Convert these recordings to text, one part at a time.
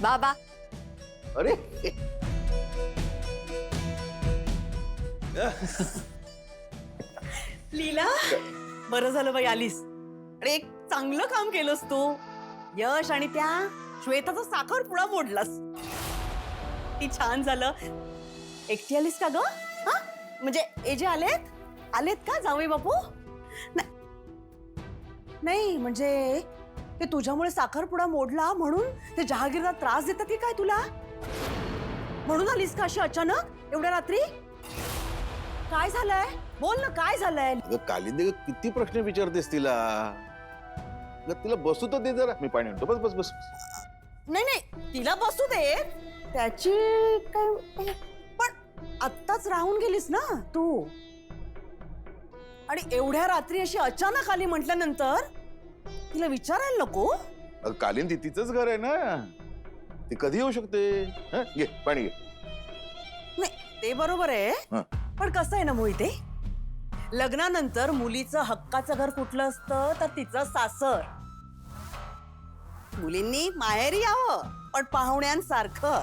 बाबा अरे लीला बरं झालं बाई आलीस. अरे एक चांगलं काम केलंस तू. यश आणि त्या श्वेताचा साखरपुडा मोडलास. ती छान झालं. एकटी आलीस का ग? हा म्हणजे एजे आलेत का जावई बापू? नाही म्हणजे ते तुझ्यामुळे साखरपुडा मोडला म्हणून ते जहागीरला त्रास देतात की काय तुला? म्हणून आलीस का अशी अचानक एवढ्या रात्री? काय झालंय? बोल ना, काय झालंय? अगं कालिंदी, किती प्रश्न विचारतेस तिला? अगं तिला बसू तर दे जरा. मी पाणी आणतो. बस बस बस. नाही नाही तिला बसू दे. त्याची काय पण आत्ताच राहून गेलीस ना तू. आणि एवढ्या रात्री अशी अचानक आली म्हटल्यानंतर तिला विचारायला नको? अगं कालिंदी, तिचंच घर आहे ना. ती कधी येऊ शकते. हं? घे पाणी घे. नाही ते बरोबर आहे. हं. पण कसं आहे ना मोहिते, लग्नानंतर मुलीचं हक्काचं घर कुठलं असतं तर तिचं सासर. मुलींनी माहेरी यावं पण पाहुण्यांसारखं.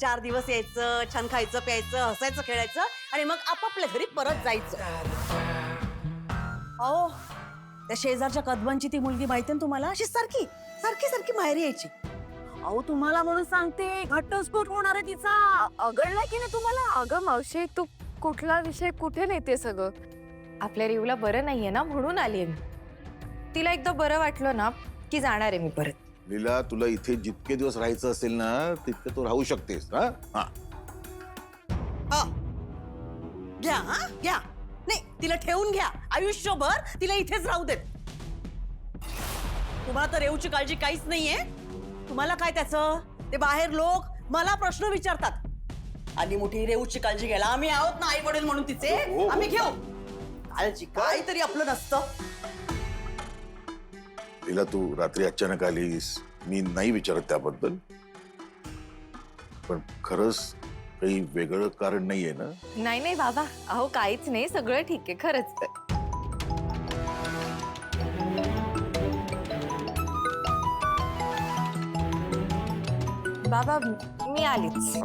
4 दिवस यायचं, छान खायचं प्यायचं, हसायचं खेळायचं आणि मग आपापल्या घरी परत जायचं. अहो त्या शेजारच्या कदबांची ती मुलगी माहिती ना तुम्हाला? अशी सारखी सारखी सारखी माहेरी यायची. अहो तुम्हाला म्हणून सांगते, घटस्फोट होणार आहे तिचा. अगळला की नाही तुम्हाला? अगं मावशी, तू कुठला विषय कुठे नेते सगळं? आपल्या रिवला बरं नाहीये ना म्हणून आलीये मी. तिला एकदा बरं वाटलं ना की जाणार आहे मी परत. लीला, तुला इथे जितके दिवस राहायचं असेल ना तितके तू राहू शकतेस. हा हा हा घ्या. हा घ्या. नाही तिला ठेवून घ्या आयुष्यभर. तिला इथेच राहू देत. तुम्हाला तर रेवची काळजी काहीच नाहीये. तुम्हाला काय त्याचं? ते बाहेर लोक मला प्रश्न विचारतात. आली मोठी रेवची काळजी घ्यायला. आम्ही आहोत ना आई वडील म्हणून तिचे. आम्ही घेऊ काळजी. काहीतरी आपलं नसतं. लीला, तू रात्री अचानक आलीस. मी नाही विचारत त्याबद्दल, पण खरंच काही वेगळं कारण नाहीये ना? नाही नाही बाबा, अहो काहीच नाही, सगळं ठीक आहे खरंच. बाबा मी आलीच.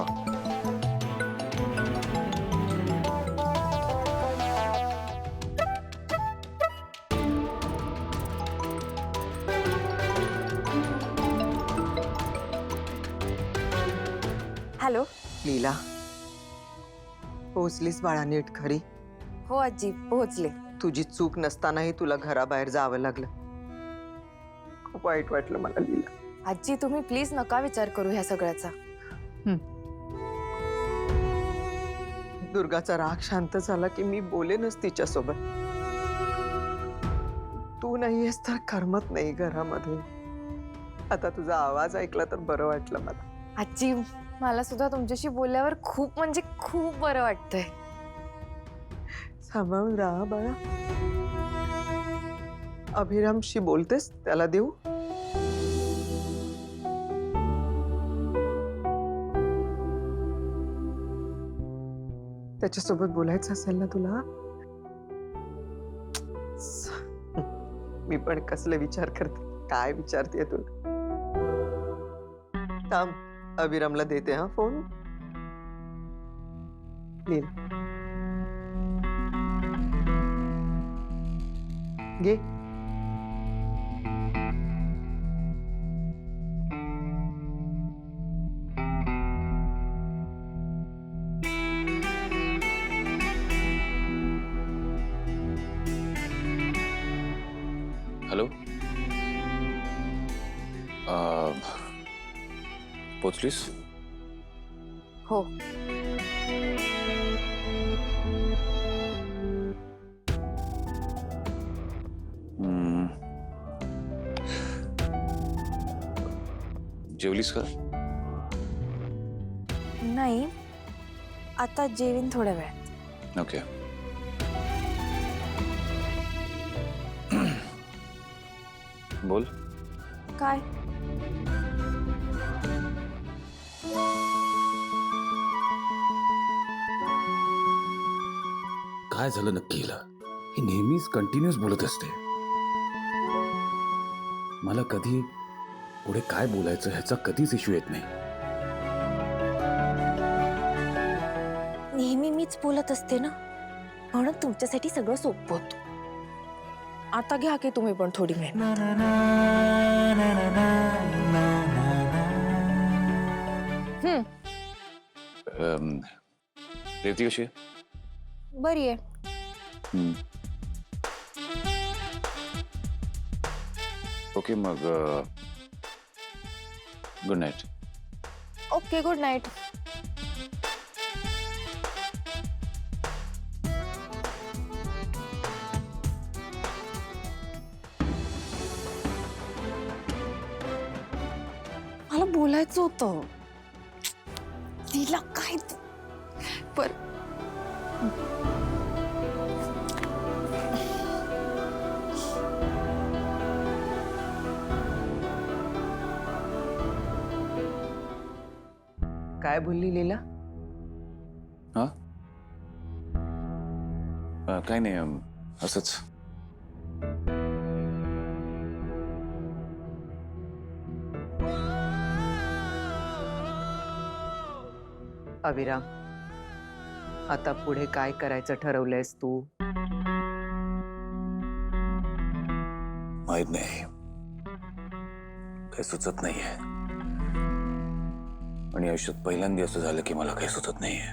हॅलो. लीला, पोहोचलीस बाळा नीट खरी? हो आजी पोहोचले. तुझी चूक नसतानाही तुला घराबाहेर जावं लागलं. खूप वाईट वाटलं मला लीला. आजी तुम्ही प्लीज नका विचार करू ह्या सगळ्याचा. दुर्गाचा राग शांत झाला की मी बोलेनच तिच्यासोबत. तू नाहीयेस तर करमत नाही घरामध्ये. आता तुझा आवाज ऐकला तर बरं वाटलं मला. आजी मला सुद्धा तुमच्याशी बोलल्यावर खूप म्हणजे खूप बरं वाटतंय. सांभाळून राहा बाळा. अभिरामशी बोलतेस? त्याला देऊ? त्याच्यासोबत बोलायचं असेल ना तुला? मी पण कसले विचार करते. काय विचारते तुला? थांब, अभिरामला देते हा फोन. घे. हॅलो. पोचलीस? हो. जेवलीस का? नाही आता जेवीन थोड्या वेळात. ओके. बोल. काय? काय झालं नक्की हिला? ही नेहमीच कंटिन्युअस बोलत असते. मला कधी पुढे काय बोलायचं ह्याचा कधीच इश्यू येत नाही. नेहमी मीच बोलत असते ना, म्हणून तुमच्यासाठी सगळं सोपं होतं. आता घ्या की तुम्ही पण थोडी मेहनत. रेवती कशी आहे? बरी आहे. ओके मग good night. Okay, good night. मला बोलायचं होतं. तिला काय पर काय बोलली लीला? हा काय नाही असंच. अविराम, आता पुढे काय करायचं ठरवलंयस तू? माहित नाही, काही सुचत नाहीये. आणि आयुष्यात पहिल्यांदा असं झालं की मला काही सुचत नाहीये.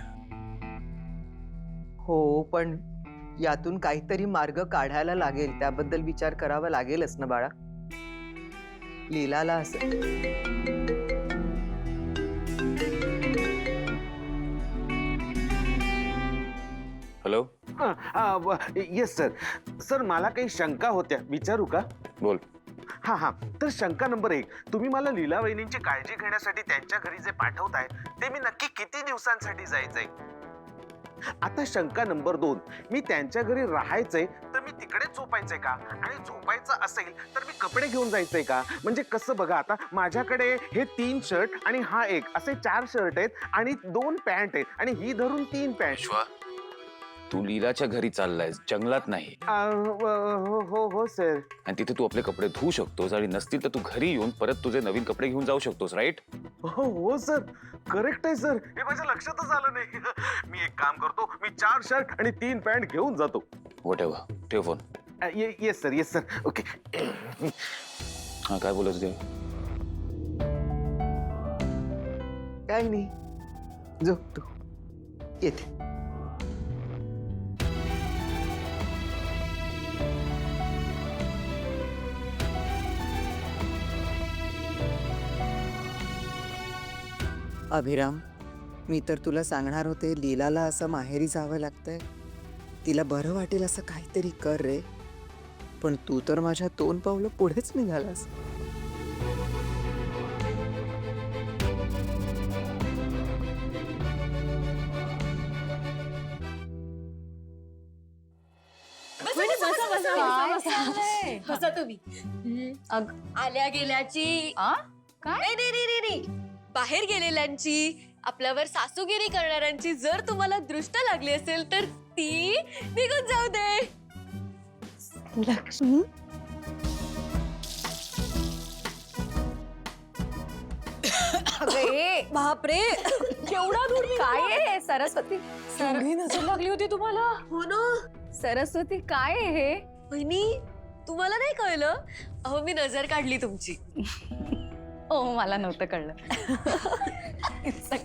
हो, पण यातून काहीतरी मार्ग काढायला लागेल. त्याबद्दल विचार करावा लागेलच ना बाळा. लीलाला असं हॅलो, येस सर. सर मला काही शंका होत्या, विचारू का? बोल. हा, तर शंका नंबर 1, तुम्ही मला लीला वहिनींची काळजी घेण्यासाठी त्यांच्या घरी जे पाठवताय ते मी नक्की किती दिवसांसाठी जायचंय? आता शंका नंबर 2, मी त्यांच्या घरी राहायचंय तर मी तिकडेच झोपायचंय का? आणि झोपायचं असेल तर मी कपडे घेऊन जायचंय का? म्हणजे कसं बघा, आता माझ्याकडे हे 3 शर्ट आणि हा एक, असे 4 शर्ट आहेत आणि 2 पॅन्ट आहेत आणि ही धरून 3 पॅन्ट. तू लीलाच्या घरी चाललायस, जंगलात नाही. हो सर. आणि तिथे तू आपले कपडे धुवू शकतोस आणि नसतील तर तू घरी येऊन परत तुझे नवीन कपडे घेऊन जाऊ शकतोस, राईट? हो सर, करेक्ट आहे सर. हे माझ्या लक्षातच आलं नाही. मी एक काम करतो, मी 4 शर्ट आणि 3 पॅन्ट घेऊन जातो. व्हॉटएव्हर, ठेव फोन. Yes sir. ओके. हा, काय बोलत होते? काही नाही, झोप तू. येते. अभिराम, मी तर तुला सांगणार होते लीलाला असं माहेरी जावं लागतंय. तिला बरं वाटेल असं काहीतरी कर रे. पण तू तर माझ्या 2 पावलं पुढेच निघालास. बसा तुम्ही. आल्या गेल्याची काय नाही, बाहेर गेलेल्यांची, आपल्यावर सासूगिरी करणाऱ्यांची जर तुम्हाला दृष्ट लागली असेल तर ती निघून जाऊ दे. लक्ष्मी, बापरे, केवढा दूर काय आहे सरस्वती? एवढी नजर लागली होती तुम्हाला? हो ना. सरस्वती, काय आहे हे? वहिनी, तुम्हाला नाही कळलं? अहो, मी नजर काढली तुमची. ओ, मला नव्हतं कळलं.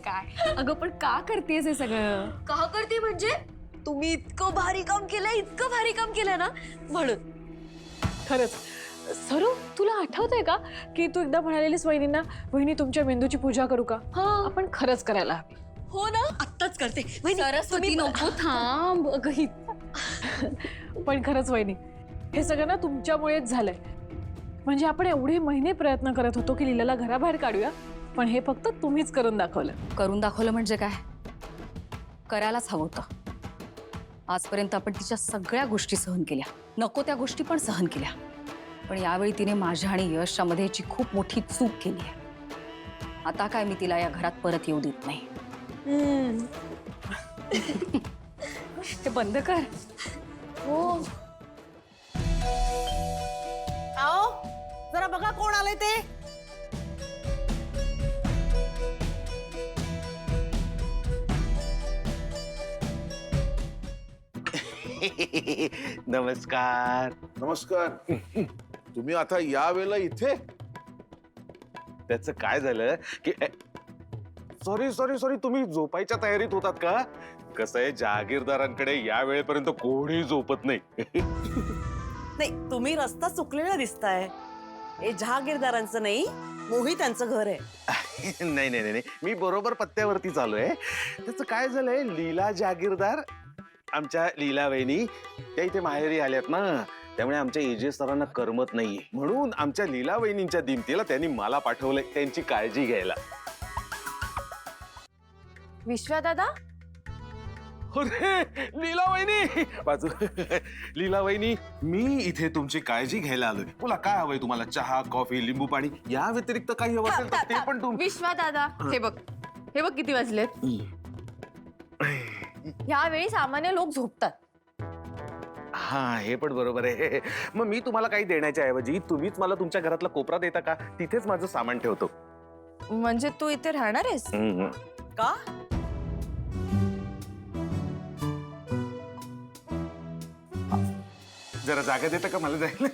काय अगं, पण का करतेस हे सगळं? का करते म्हणजे? तुम्ही इतकं भारी काम केलंय ना, म्हणून. खरंच सरू, तुला आठवतंय का की तू एकदा म्हणालेलीस वहिनींना, वहिनी तुमच्या मेंदूची पूजा करू का? आपण खरंच करायला हवी. हो ना, आत्ताच करते. वहिनी, सरस्वती, तुम्ही नको, थांब. अगं, पण खरंच वहिनी, हे सगळं ना तुमच्यामुळेच झालंय. म्हणजे आपण एवढे महिने प्रयत्न करत होतो की लीलाला घराबाहेर काढूया, पण हे फक्त तुम्हीच करून दाखवलं. करून दाखवलं म्हणजे काय? करायलाच हवं होतं. आजपर्यंत आपण तिच्या सगळ्या गोष्टी सहन केल्या, नको त्या गोष्टी पण सहन केल्या, पण यावेळी तिने माझ्या आणि यशच्या मध्ये याची खूप मोठी चूक केली आहे. आता काय मी तिला या घरात परत येऊ देत नाही. ते बंद कर. हो. आओ, जरा बघा कोण आले ते. नमस्कार. नमस्कार. तुम्ही आता या वेळेला इथे? त्याचं काय झालं की सॉरी सॉरी सॉरी, तुम्ही झोपायच्या तयारीत होतात का? कसं आहे, जहागीरदारांकडे या वेळेपर्यंत कोणी झोपत नाही. नाही, तुम्ही रस्ता चुकलेला दिसताय. हे जहागीरदारांचं नाही, मोहितांचं घर आहे. नाही नाही नाही, मी बरोबर पत्त्यावरती चालूय. त्याचं काय झालंय, लीला जहागीरदार, आमच्या लीला वहिनी त्या इथे माहेरी आल्यात ना, त्यामुळे आमच्या एजे सरांना करमत नाहीये, म्हणून आमच्या लीला वहिनींच्या दिमतीला त्यांनी मला पाठवलंय त्यांची काळजी घ्यायला. विश्वा दादा, अरे लीला वहिनी, बाजू. लीला वहिनी, मी इथे तुमची काळजी घ्यायला आलोय. बोला काय हवंय तुम्हाला? चहा, कॉफी, लिंबू पाणी या व्यतिरिक्त काही हवं असेल तर ते पण तुम्ही. विश्वा दादा, हे बघ किती वाजलेत. ह्यावेळी सामान्य लोक झोपतात. हा, हे पण बरोबर आहे. मग मी तुम्हाला काही देण्याच्या ऐवजी तुम्हीच मला तुमच्या घरातला कोपरा देता का? तिथेच माझं सामान ठेवतो. म्हणजे तू इथे राहणार आहेस? का? जरा जागा देता का मला जायला?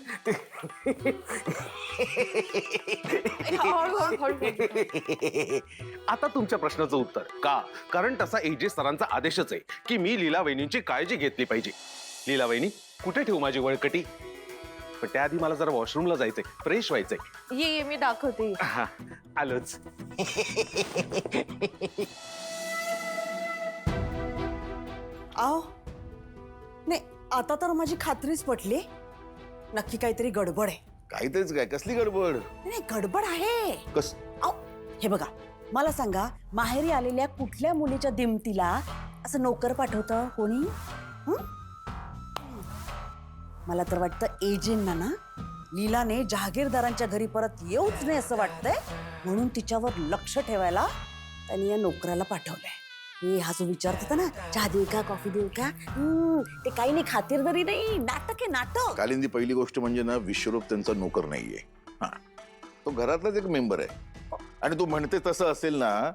आता तुमच्या प्रश्नाचं उत्तर का? कारण तसा एजे सरांचा आदेशच आहे की मी लीला वहिनींची काळजी घेतली पाहिजे. लीला वहिनी, कुठे ठेवू माझी वळकटी? पण त्याआधी मला जरा वॉशरूमला जायचंय, फ्रेश व्हायचंय. ये मी दाखवते. हा, आलोच. आओ, नाही, आता तर माझी खात्रीच पटली. नक्की काहीतरी गडबड आहे. काहीतरीच काय? कसली गडबड? नाही, गडबड आहे. कस? आओ, हे बघा, मला सांगा, माहेरी आलेल्या कुठल्या मुलीच्या दिमतीला असं नोकर पाठवतं कोणी? हं? मला तर वाटतं एजेंना ना लीलाने जहागीरदारांच्या घरी परत येऊच नाही असं वाटतंय, म्हणून तिच्यावर लक्ष ठेवायला त्यांनी या नोकराला पाठवलंय. हे हा जो विचारत होता ना, चहा देऊ का, कॉफी देऊ का, ते काही नाही, खातिरदारी नाही, नाटक आहे, नाटक. कालिंदी, पहिली गोष्ट म्हणजे ना, विश्वरूप त्यांचा नोकर नाहीये. हा, तो घरातलाच एक मेंबर आहे. आणि तू म्हणते तसं असेल ना,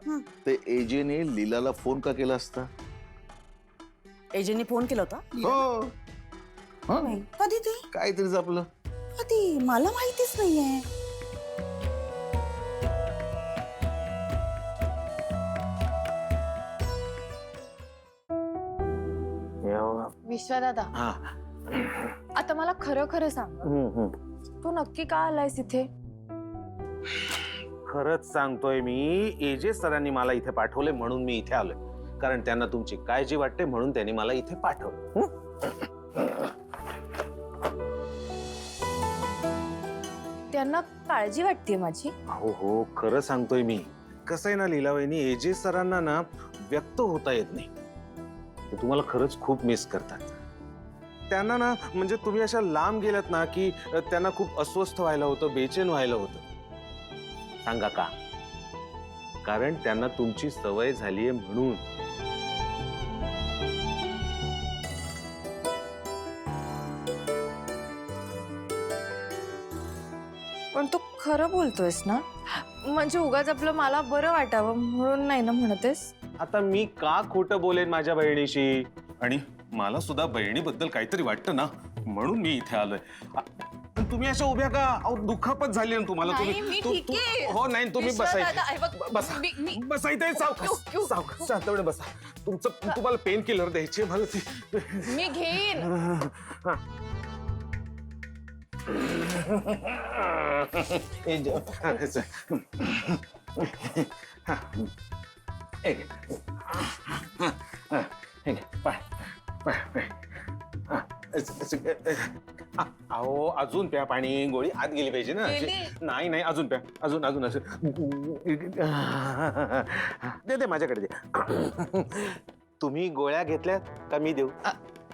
ते एजेने लीलाला फोन का केला असता? एजेंनी फोन केला होता? हो. हा, नाही. कधी ते? काहीतरीच आपलं. कधी? मला माहितीच नाहीये. विश्वा दादा, हा. आता मला खरं खरं सांग, तू नक्की का आलायस इथे? खरंच सांगतोय मी, एजे सरांनी मला इथे पाठवले म्हणून मी इथे आलोय. कारण त्यांना तुमची काळजी वाटते म्हणून त्यांनी मला इथे पाठवलं. त्यांना काळजी वाटते माझी? हो हो, खरं सांगतोय मी. कसं आहे ना लीला वहिनी, एजे सरांना ना व्यक्त होता येत नाही. ते तुम्हाला खरंच खूप मिस करतात. त्यांना ना, म्हणजे तुम्ही अशा लांब गेलात ना की त्यांना खूप अस्वस्थ व्हायला होतं, बेचैन व्हायला होतं. सांगा का? कारण त्यांना तुमची सवय झालीये म्हणून. पण तू खरं बोलतोयस ना? म्हणजे उगाच आपलं मला बरं वाटावं म्हणून नाही ना म्हणतेस? आता मी का खोटं बोलेन माझ्या बहिणीशी? आणि मला सुद्धा बहिणीबद्दल काहीतरी वाटतं ना, म्हणून मी इथे आलोय. तुम्ही अशा उभ्या का? अहो, दुखापत झाली ना तुम्हाला. नाही, मी ठीक आहे. हो, नाही, तुम्ही विश्वा दादा, हे बघ, बसा. बसा इथे, सावकाश शांतपणे बसा. तुम्हाला पेन किलर द्यायची मला ती. मी घेईन. अहो, अजून प्या पाणी. गोळी आत गेली पाहिजे ना. नाही नाही, अजून प्या, अजून अजून असं. दे माझ्याकडे दे. तुम्ही गोळ्या घेतल्यात का मी देऊ?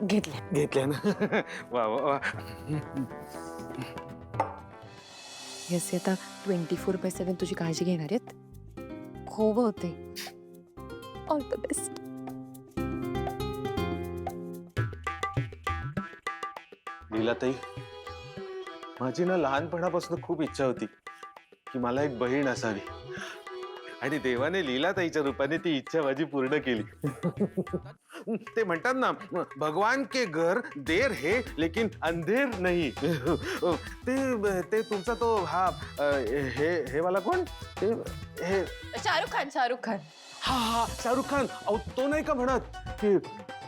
घेतल्या ना. वा वा वा. येस, आता 24/7 तुझी काळजी घेणार आहेत. खूप होते. All the best. लीलाताई, माझी ना लहानपणापासून खूप इच्छा होती की मला एक बहीण असावी. आणि देवाने लीलाताईच्या रूपाने ती इच्छा माझी पूर्ण केली. ते म्हणतात ना, भगवान के घर देर है लेकिन अंधेर नाही. ते तुमचा तो हा हे वाला कोण ते हे शाहरुख खान हाँ शाहरुख खान. अहो तो नाही का म्हणत की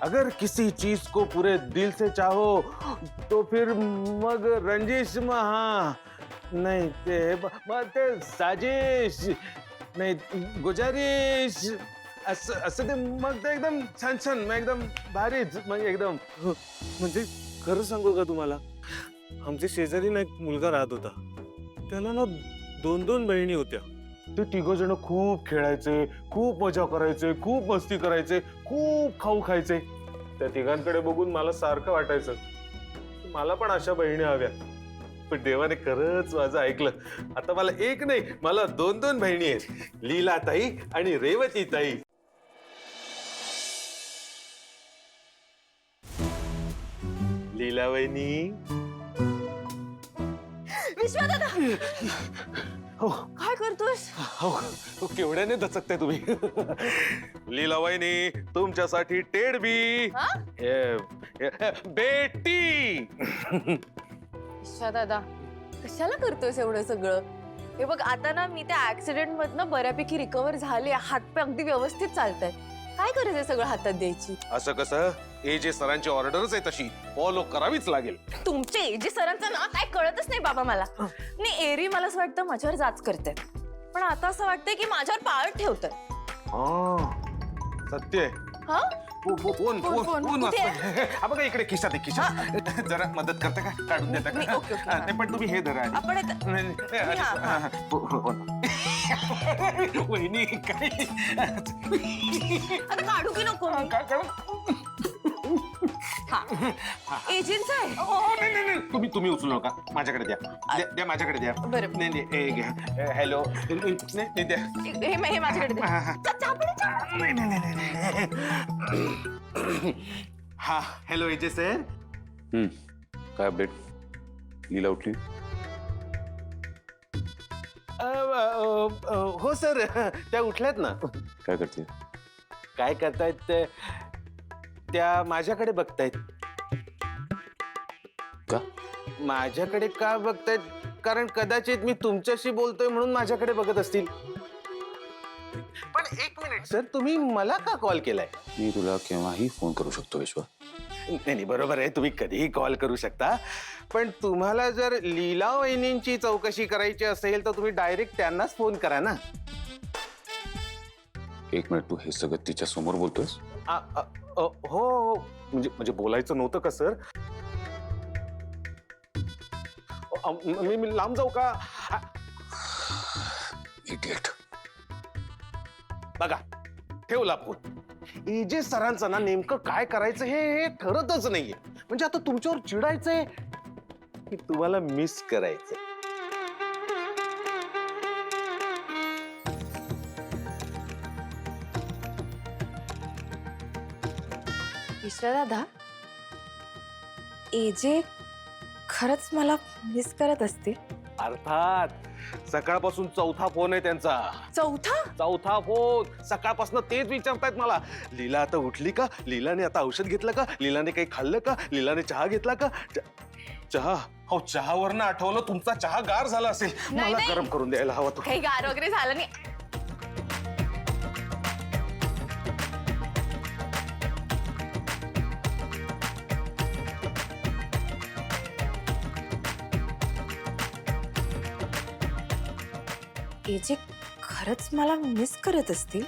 अगर किसी चीज को पूरे दिल से चाहो तो फिर मग रंजिश महा नाही ते साजिश नाही गुजारिश असं ते मग ते एकदम छान छान मग एकदम भारीच मग एकदम. म्हणजे खरं सांगू का तुम्हाला, आमच्या शेजारी ना एक मुलगा राहत होता. त्याला ना 2 बहिणी होत्या. ते 3 जण खूप खेळायचे, खूप मजा करायचे, खूप मस्ती करायचे, खूप खाऊ खायचे. त्या तिघांकडे बघून मला सारखं वाटायचं मला पण अशा बहिणी हव्या. पण देवाने खरंच माझं ऐकलं. आता मला एक नाही, मला 2 बहिणी आहेत, लीलाताई आणि रेवतीताई. लीला वहिनी. विश्वदादा हो काय करतोस? हो केवढ्याने दचकताय तुम्ही. लीला वहिनी तुमच्यासाठी टेडबी बेटी. विश्वदादा कशाला करतोस एवढं सगळं? हे बघ आता ना मी त्या ऍक्सिडेंट मधनं बऱ्यापैकी रिकवर झाले, हातपाय अगदी व्यवस्थित चालतायत. काय करायचंय सगळं हातात द्यायची? असं कसं? एजे सरांची ऑर्डरच आहे तशी, फॉलो करावीच लागेल. तुमचे एजी सरांचं ना काय कळतच नाही बाबा मला. नाही एरी मला असं वाटतं माझ्यावर जाच करते, पण आता असं वाटतंय की माझ्यावर पाळत ठेवतंय. सत्य आहे. हा फोन कुठे हा बघा इकडे खिशात आहे, खिशात. जरा मदत करता का? काढून देता का? ओके, ओके, हा. नाही पण तुम्ही हे धरा. आपण वहिनी काय आता काढू की नको? एजंट आहे. नाही तुम्ही उचलू नका, माझ्याकडे द्या माझ्याकडे द्या. बरं. नाही हे घ्या. हॅलो नाही द्या. हे माझ्याकडे दे. हा हॅलो एजे सर. काय अपडेट? लीला उठली? हो सर, त्या उठल्यात ना. काय करते? काय करतायत त्या माझ्याकडे बघतायत. का? माझ्याकडे का बघतायत? कारण कदाचित मी तुमच्याशी बोलतोय म्हणून माझ्याकडे बघत असतील. पण 1 मिनिट सर, तुम्ही मला का कॉल केलाय? मी तुला केव्हाही फोन करू शकतो विश्वा. नाही बरोबर आहे, तुम्ही कधीही कॉल करू शकता. पण तुम्हाला जर लीला वहिनींची चौकशी करायची असेल तर तुम्ही डायरेक्ट त्यांनाच फोन करा ना. 1 मिनिट, तू हे सगळं तिच्या समोर बोलतोयस? हो म्हणजे बोलायचं नव्हतं का सर? मी लांब जाऊ का? इडियट. बघा ठेवला फोन. एजे सरांचं ना नेमकं काय करायचं हे ठरतच नाहीये. म्हणजे आता तुमच्यावर चिडायचंय की तुम्हाला मिस करायचंय? विश्वदादा एजे खरंच मला मिस करत असतील? अर्थात. सकाळपासून 4था फोन आहे त्यांचा. 4था फोन. सकाळपासून तेच विचारतायत मला, लीला आता उठली का? लीलाने आता औषध घेतलं का? लीलाने काही खाल्लं का? लीलाने चहा घेतला का? चहा? हो चहावरनं आठवलं, तुमचा चहा गार झाला असेल. नाही, मला नाही. गरम करून द्यायला हवा तो. काही गार वगैरे झालं नाही. एजे खरंच मला मिस करत असतील?